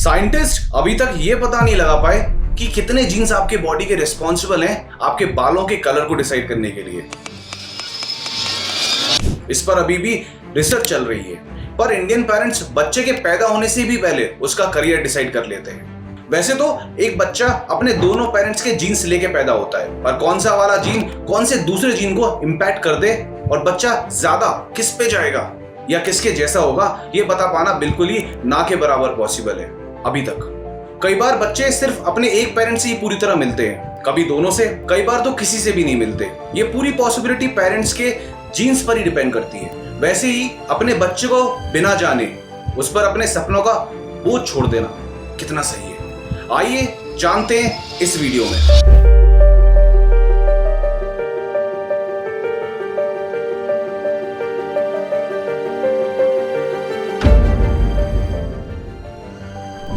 Scientist अभी तक ये पता नहीं लगा पाए कि कितने जीन्स आपके बॉडी के रिस्पॉन्सिबल हैं आपके बालों के कलर को डिसाइड करने के लिए। इस पर अभी भी रिसर्च चल रही है, पर इंडियन पेरेंट्स बच्चे के पैदा होने से भी पहले उसका करियर डिसाइड कर लेते हैं। वैसे तो एक बच्चा अपने दोनों पेरेंट्स के जीन्स लेके पैदा होता है, पर कौन सा वाला जीन कौन से दूसरे जीन को इम्पैक्ट कर दे और बच्चा ज्यादा किस पे जाएगा या किसके जैसा होगा, ये बता पाना बिल्कुल ही ना के बराबर पॉसिबल है अभी तक। कई बार बच्चे सिर्फ अपने एक पेरेंट्स से ही पूरी तरह मिलते हैं, कभी दोनों से, कई बार तो किसी से भी नहीं मिलते। ये पूरी पॉसिबिलिटी पेरेंट्स के जीन्स पर ही डिपेंड करती है। वैसे ही अपने बच्चे को बिना जाने उस पर अपने सपनों का बोझ छोड़ देना कितना सही है, आइए जानते हैं इस वीडियो में।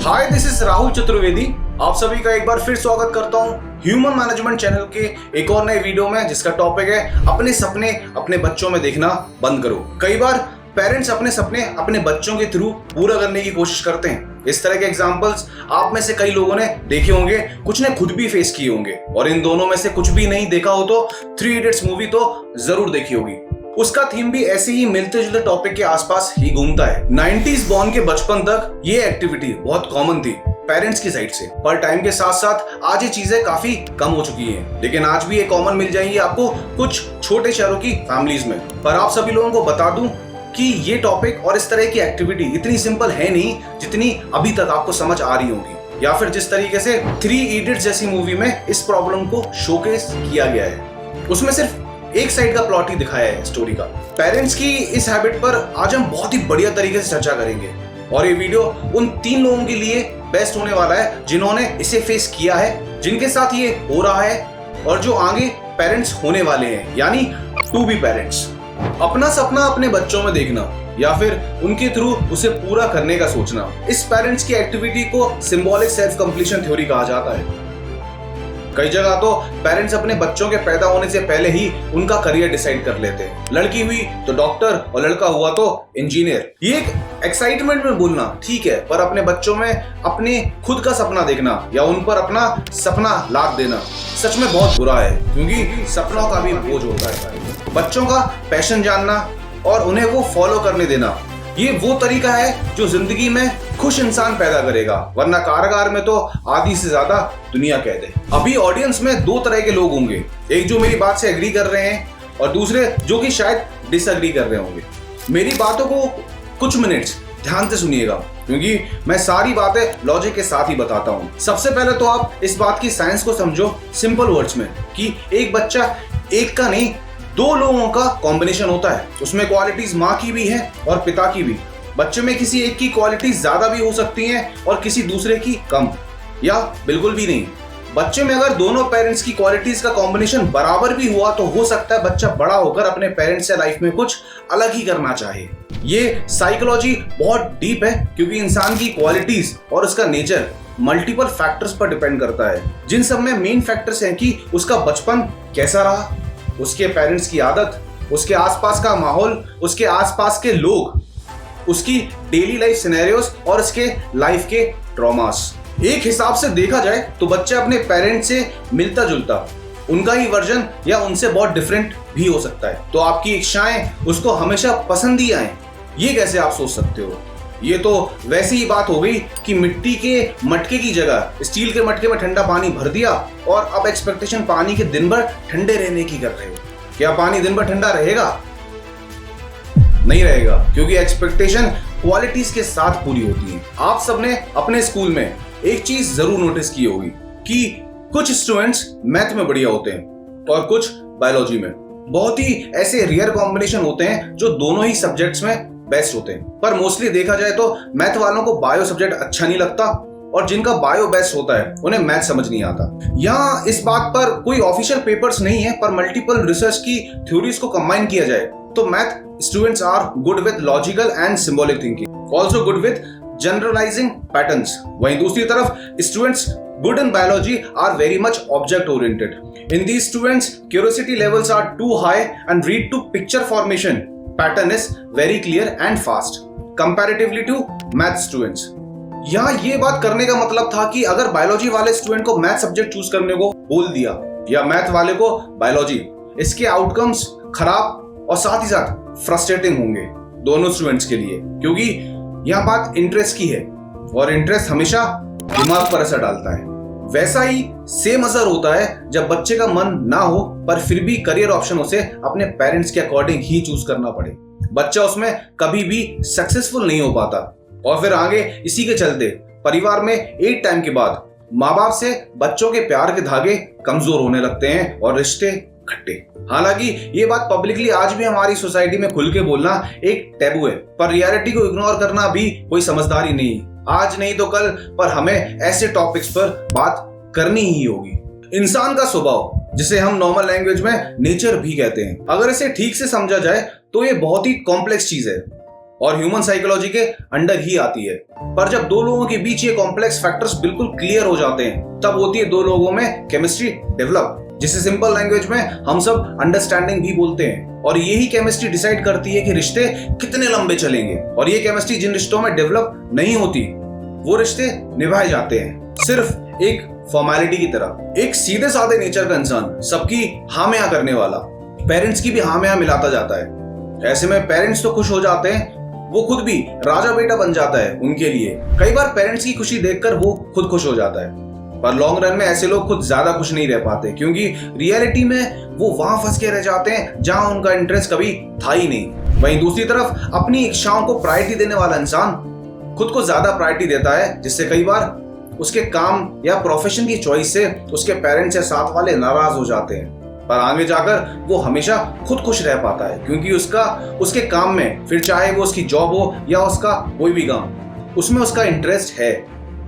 हाय, दिस इज राहुल चतुर्वेदी। आप सभी का एक बार फिर स्वागत करता हूं ह्यूमन मैनेजमेंट चैनल के एक और नए वीडियो में, जिसका टॉपिक है अपने सपने अपने बच्चों में देखना बंद करो। कई बार पेरेंट्स अपने सपने अपने बच्चों के थ्रू पूरा करने की कोशिश करते हैं। इस तरह के एग्जांपल्स आप में से कई लोगों ने देखे होंगे, कुछ ने खुद भी फेस किए होंगे, और इन दोनों में से कुछ भी नहीं देखा हो तो 3 इडियट्स मूवी तो जरूर देखी होगी। उसका थीम भी ऐसे ही मिलते जुलते टॉपिक के आसपास ही घूमता है। 90s बॉर्न के बचपन तक ये एक्टिविटी बहुत कॉमन थी पेरेंट्स की साइड से, पर टाइम के साथ साथ आज ये चीजें काफी कम हो चुकी हैं। लेकिन आज भी ये कॉमन मिल जाएंगी आपको कुछ छोटे शहरों की फैमिलीज में। पर आप सभी लोगों को बता दूं कि ये टॉपिक और इस तरह की एक्टिविटी इतनी सिंपल है नहीं जितनी अभी तक आपको समझ आ रही होगी, या फिर जिस तरीके से 3 इडियट्स जैसी मूवी में इस प्रॉब्लम को शोकेस किया गया है। उसमें सिर्फ एक साइड का प्लॉट ही दिखाया है स्टोरी का। पेरेंट्स की इस हैबिट पर आज हम बहुत ही बढ़िया तरीके से चर्चा करेंगे, और ये वीडियो उन 3 लोगों के लिए बेस्ट होने वाला है जिन्होंने इसे फेस किया है, जिनके साथ ये हो रहा है, और जो आगे पेरेंट्स होने वाले हैं, यानी टू बी पेरेंट्स। अपना सपना अपने बच्चों में देखना या फिर उनके थ्रू उसे पूरा करने का सोचना, इस पेरेंट्स की एक्टिविटी को सिंबॉलिक सेल्फ कंप्लीशन थ्योरी कहा जाता है। कई जगह तो पेरेंट्स अपने बच्चों के पैदा होने से पहले ही उनका करियर डिसाइड कर लेते हैं। लड़की हुई तो डॉक्टर और लड़का हुआ तो इंजीनियर। ये एक एक्साइटमेंट में बोलना ठीक है, पर अपने बच्चों में अपने खुद का सपना देखना या उन पर अपना सपना लाद देना सच में बहुत बुरा है, क्योंकि सपनों का भी बोझ होता है। बच्चों का पैशन जानना और उन्हें वो फॉलो करने देना, ये वो तरीका है जो जिंदगी में खुश इंसान पैदा करेगा, वरना कारागार में तो आधी से ज्यादा दुनिया कैद है। अभी ऑडियंस में 2 तरह के लोग होंगे, एक जो मेरी बात से एग्री कर रहे हैं और दूसरे जो कि शायद डिसएग्री कर रहे होंगे। मेरी बातों को कुछ मिनट्स ध्यान से सुनिएगा, क्योंकि मैं सारी बातें लॉजिक के साथ ही बताता हूँ। सबसे पहले तो आप इस बात की साइंस को समझो सिंपल वर्ड्स में, कि एक बच्चा एक का नहीं 2 लोगों का कॉम्बिनेशन होता है। उसमें क्वालिटीज माँ की भी है और पिता की भी। बच्चे में किसी एक की क्वालिटीज ज्यादा भी हो सकती हैं और किसी दूसरे की कम, या बिल्कुल भी नहीं। बच्चे में अगर दोनों पेरेंट्स की क्वालिटीज का कॉम्बिनेशन बराबर भी हुआ तो हो सकता है बच्चा बड़ा होकर अपने पेरेंट्स से लाइफ में कुछ अलग ही करना चाहे। ये साइकोलॉजी बहुत डीप है, क्योंकि इंसान की क्वालिटीज और उसका नेचर मल्टीपल फैक्टर्स पर डिपेंड करता है, जिन सब में मेन फैक्टर्स हैं कि उसका बचपन कैसा रहा, उसके पेरेंट्स की आदत, उसके आसपास का माहौल, उसके आसपास के लोग, उसकी डेली लाइफ सिनेरियोस और उसके लाइफ के ट्रॉमास। एक हिसाब से देखा जाए तो बच्चा अपने पेरेंट्स से मिलता जुलता उनका ही वर्जन या उनसे बहुत डिफरेंट भी हो सकता है। तो आपकी इच्छाएं उसको हमेशा पसंद ही आए, ये कैसे आप सोच सकते हो? ये तो वैसी ही बात हो गई कि मिट्टी के मटके की जगह स्टील के मटके में ठंडा पानी भर दिया और अब एक्सपेक्टेशन पानी के दिन भर ठंडे रहने की कर रहे हो। क्या पानी दिन भर ठंडा रहेगा? नहीं रहेगा, क्योंकि एक्सपेक्टेशन क्वालिटीज के साथ पूरी होती है। आप सबने अपने स्कूल में एक चीज जरूर नोटिस की होगी कि कुछ स्टूडेंट्स मैथ में बढ़िया होते हैं और कुछ बायोलॉजी में। बहुत ही ऐसे रेयर कॉम्बिनेशन होते हैं जो दोनों ही सब्जेक्ट्स में बेस्ट होते हैं, पर मोस्टली देखा जाए तो मैथ वालों को बायो सब्जेक्ट अच्छा नहीं लगता, और जिनका बायो बेस्ट होता है उन्हें मैथ समझ नहीं आता। यहाँ इस बात पर कोई ऑफिशियल पेपर्स नहीं है, पर मल्टीपल रिसर्च की थ्योरीज को कंबाइन किया जाए तो math students are good with logical and symbolic thinking, also good with generalising patterns. वहीं दूसरी तरफ students good in biology are very much object oriented. In these students, curiosity levels are too high and read to picture formation pattern is very clear and fast comparatively to math students. यहाँ ये बात करने का मतलब था कि अगर biology वाले स्टूडेंट को मैथ सब्जेक्ट चूज करने को बोल दिया या मैथ वाले को बायोलॉजी, इसके आउटकम्स खराब और साथ ही साथ फ्रस्ट्रेटिंग होंगे दोनों स्टूडेंट्स के लिए, क्योंकि यहाँ बात इंटरेस्ट की है और इंटरेस्ट हमेशा दिमाग पर असर डालता है। वैसा ही सेम असर होता है जब बच्चे का मन ना हो पर फिर भी करियर ऑप्शन उसे अपने पेरेंट्स के अकॉर्डिंग ही चूज करना पड़े। बच्चा उसमें कभी भी सक्सेसफुल नहीं हो पाता और फिर आगे इसी के चलते परिवार में एक टाइम के बाद माँ बाप से बच्चों के प्यार के धागे कमजोर होने लगते हैं और रिश्ते खट्टे। हालांकि ये बात पब्लिकली आज भी हमारी सोसाइटी में खुल के बोलना एक टैबू है, पर रियलिटी को इग्नोर करना भी कोई समझदारी नहीं। आज नहीं तो कल पर हमें ऐसे टॉपिक्स पर बात करनी ही होगी। इंसान का स्वभाव, जिसे हम नॉर्मल लैंग्वेज में नेचर भी कहते हैं, अगर इसे ठीक से समझा जाए तो ये बहुत ही कॉम्प्लेक्स चीज है और ह्यूमन साइकोलॉजी के अंडर ही आती है। पर जब दो लोगों के बीच ये कॉम्प्लेक्स फैक्टर्स बिल्कुल क्लियर हो जाते हैं तब होती है दो लोगों में केमिस्ट्री डेवलप, जिसे सिंपल लैंग्वेज में हम सब अंडरस्टैंडिंग भी बोलते हैं। और यही केमिस्ट्री डिसाइड करती है कि रिश्ते कितने लंबे चलेंगे। और ये केमिस्ट्री जिन रिश्तों में डेवलप नहीं होती वो रिश्ते निभाए जाते हैं सिर्फ एक फॉर्मेलिटी की तरह। एक सीधे साधे नेचर का इंसान, सबकी हाँ में हाँ करने वाला, पेरेंट्स की भी हाँ में हाँ मिलाता जाता है। ऐसे में पेरेंट्स तो खुश हो जाते हैं, वो खुद भी राजा बेटा बन जाता है उनके लिए। कई बार पेरेंट्स की खुशी देखकर वो खुद खुश हो जाता है, पर लॉन्ग रन में ऐसे लोग खुद ज्यादा खुश नहीं रह पाते, क्योंकि रियलिटी में वो वहां फंस के रह जाते हैं जहां उनका इंटरेस्ट कभी था ही नहीं। वहीं दूसरी तरफ अपनी इच्छाओं को प्रायोरिटी देने वाला इंसान खुद को ज्यादा प्रायोरिटी देता है, जिससे कई बार उसके काम या प्रोफेशन की चॉइस से उसके पेरेंट्स या साथ वाले नाराज हो जाते हैं। पर आगे जाकर वो हमेशा खुद खुश रह पाता है, क्योंकि उसके काम में, फिर चाहे वो उसकी जॉब हो या उसका कोई भी काम, उसमें उसका इंटरेस्ट है।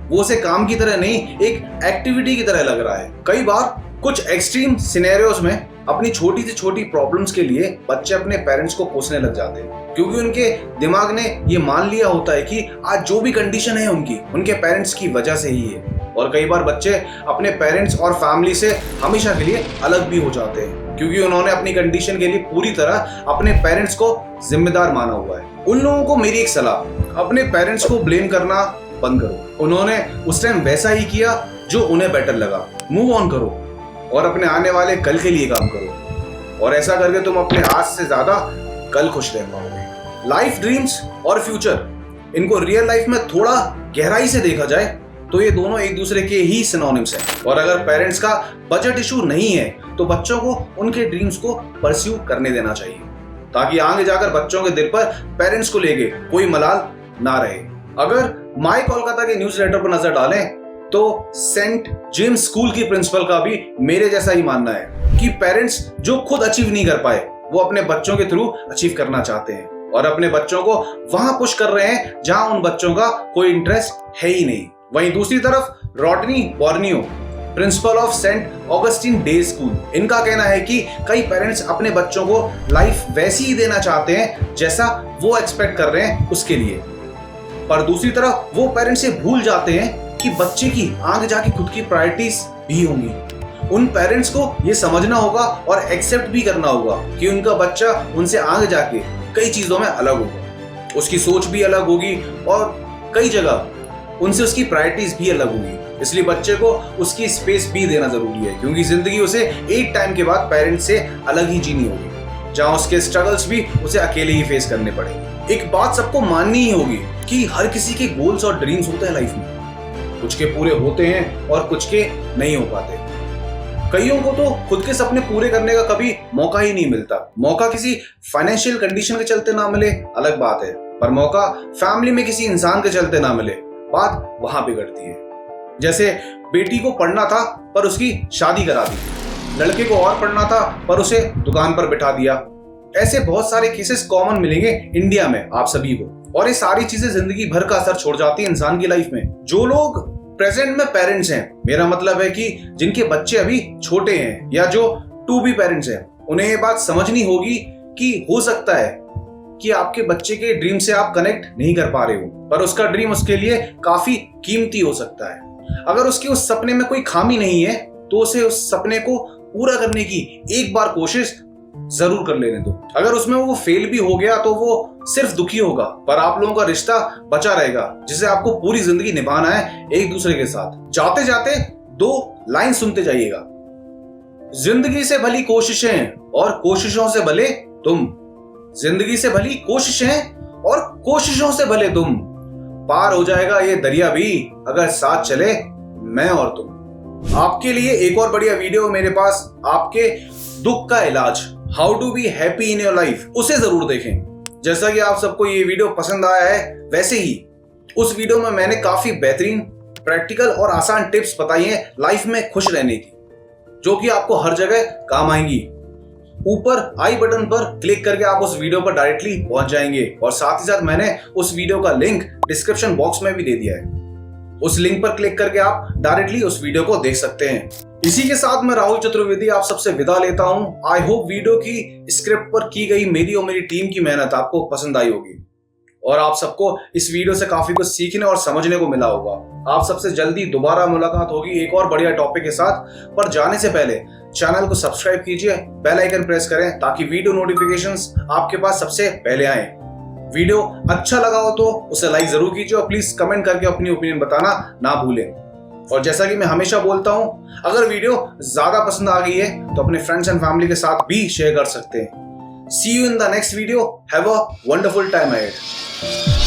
वो उसे काम की तरह नहीं, एक एक्टिविटी की तरह लग रहा है। कई बार कुछ एक्सट्रीम सिनेरियोज में अपनी छोटी से छोटी प्रॉब्लम्स के लिए बच्चे अपने पेरेंट्स को कोसने लग जाते हैं, क्योंकि उनके दिमाग ने ये मान लिया होता है कि आज जो भी कंडीशन है उनके पेरेंट्स की वजह से ही है। और कई बार बच्चे अपने पेरेंट्स और फैमिली से हमेशा के लिए अलग भी हो जाते हैं, क्योंकि उन्होंने अपनी कंडीशन के लिए पूरी तरह अपने पेरेंट्स को जिम्मेदार माना हुआ है। उन लोगों को मेरी एक सलाह, अपने पेरेंट्स को ब्लेम करना बंद करो। उन्होंने उस टाइम वैसा ही किया जो उन्हें बेटर लगा। मूव ऑन करो और अपने आने वाले कल के लिए काम करो, और ऐसा करके तुम अपने आज से ज्यादा कल खुश रह पाओगे। लाइफ ड्रीम्स और फ्यूचर, इनको रियल लाइफ में थोड़ा गहराई से देखा जाए तो ये दोनों एक दूसरे के ही सिनोनिम्स हैं। और अगर पेरेंट्स का बजट इशू नहीं है तो बच्चों को उनके ड्रीम्स को परस्यू करने देना चाहिए, ताकि आगे जाकर बच्चों के दिल पर पेरेंट्स को लेके कोई मलाल ना रहे। अगर माई कोलकाता के न्यूज लेटर पर नजर डालें तो सेंट जेम्स स्कूल की प्रिंसिपल का भी मेरे जैसा ही मानना है कि पेरेंट्स जो खुद अचीव नहीं कर पाए वो अपने बच्चों के थ्रू अचीव करना चाहते हैं, और अपने बच्चों को वहां पुश कर रहे हैं जहां उन बच्चों का कोई इंटरेस्ट है ही नहीं। वहीं दूसरी तरफ Rodney Borneo, principal of Saint Augustine day school, इनका कहना है कि कई पेरेंट्स अपने बच्चों को लाइफ वैसी ही देना चाहते हैं जैसा वो एक्सपेक्ट कर रहे हैं उसके लिए, पर दूसरी तरफ वो पेरेंट्स से भूल जाते हैं कि बच्चे की आगे जाके खुद की प्रायोरिटीज भी होंगी। उन पेरेंट्स को ये समझना होगा और एक्सेप्ट भी करना होगा कि उनका बच्चा उनसे आगे जाके कई चीजों में अलग होगा, उसकी सोच भी अलग होगी और कई जगह उनसे उसकी प्रायोरिटीज भी अलग होगी। इसलिए बच्चे को उसकी स्पेस भी देना जरूरी है, क्योंकि जिंदगी उसे एक टाइम के बाद पेरेंट्स से अलग ही जीनी होगी, जहां उसके स्ट्रगल्स भी उसे अकेले ही फेस करने पड़ेंगे। एक बात सबको माननी ही होगी कि हर किसी के गोल्स और ड्रीम्स होते हैं लाइफ में, कुछ के पूरे होते हैं और कुछ के नहीं हो पाते। कईयों को तो खुद के सपने पूरे करने का कभी मौका ही नहीं मिलता। मौका किसी फाइनेंशियल कंडीशन के चलते ना मिले अलग बात है, पर मौका फैमिली में किसी इंसान के चलते ना मिले, बात वहां बिगड़ती है। जैसे बेटी को पढ़ना था पर उसकी शादी करा दी, लड़के को और पढ़ना था पर उसे दुकान पर बिठा दिया। ऐसे बहुत सारे केसेस कॉमन मिलेंगे इंडिया में आप सभी को, और ये सारी चीजें जिंदगी भर का असर छोड़ जाती है इंसान की लाइफ में। जो लोग प्रेजेंट में पेरेंट्स हैं, मेरा मतलब है कि जिनके बच्चे अभी छोटे हैं या जो टू बी पेरेंट्स हैं, उन्हें ये बात समझनी होगी कि हो सकता है कि आपके बच्चे के ड्रीम से आप कनेक्ट नहीं कर पा रहे हो, पर उसका ड्रीम उसके लिए काफी कीमती हो सकता है। अगर उसके उस सपने में कोई खामी नहीं है तो उसे उस सपने को पूरा करने की एक बार कोशिश जरूर कर लेने दो। अगर उसमें वो फेल भी हो गया तो वो सिर्फ दुखी होगा, पर आप लोगों का रिश्ता बचा रहेगा जिसे आपको पूरी जिंदगी निभाना है एक दूसरे के साथ। जाते जाते 2 लाइन सुनते जाइएगा। जिंदगी से भली कोशिशें और कोशिशों से भले तुम। जिंदगी से भली कोशिशें और कोशिशों से भले तुम। पार हो जाएगा ये दरिया भी अगर साथ चले मैं और तुम। आपके लिए एक और बढ़िया वीडियो मेरे पास, आपके दुख का इलाज, how to be happy in your life, उसे जरूर देखें। जैसा कि आप सबको ये वीडियो पसंद आया है, वैसे ही उस वीडियो में मैंने काफी बेहतरीन प्रैक्टिकल और आसान टिप्स बताई हैं लाइफ में खुश रहने की, जो कि आपको हर जगह काम आएंगी। ऊपर आई बटन पर क्लिक करके आप उस वीडियो पर डायरेक्टली पहुंच जाएंगे, और साथ ही साथ मैंने उस वीडियो का लिंक डिस्क्रिप्शन बॉक्स में भी दे दिया है। उस लिंक पर क्लिक करके आप डायरेक्टली उस वीडियो को देख सकते हैं। इसी के साथ मैं राहुल चतुर्वेदी आप सबसे विदा लेता हूं। आई होप वीडियो की स्क्रिप्ट पर की गई मेरी और मेरी टीम की मेहनत आपको पसंद आई होगी, और आप सबको इस वीडियो से काफी कुछ सीखने और समझने को मिला होगा। आप सबसे जल्दी दोबारा मुलाकात होगी एक और बढ़िया टॉपिक के साथ। पर जाने से पहले चैनल को सब्सक्राइब कीजिए, बेल आइकन प्रेस करें ताकि वीडियो नोटिफिकेशंस आपके पास सबसे पहले आए। वीडियो अच्छा लगा हो तो उसे लाइक जरूर कीजिए, और प्लीज कमेंट करके अपनी ओपिनियन बताना ना भूलें। और जैसा कि मैं हमेशा बोलता हूं, अगर वीडियो ज्यादा पसंद आ गई है तो अपने फ्रेंड्स एंड फैमिली के साथ भी शेयर कर सकते हैं। See you in the next video. Have a wonderful time ahead.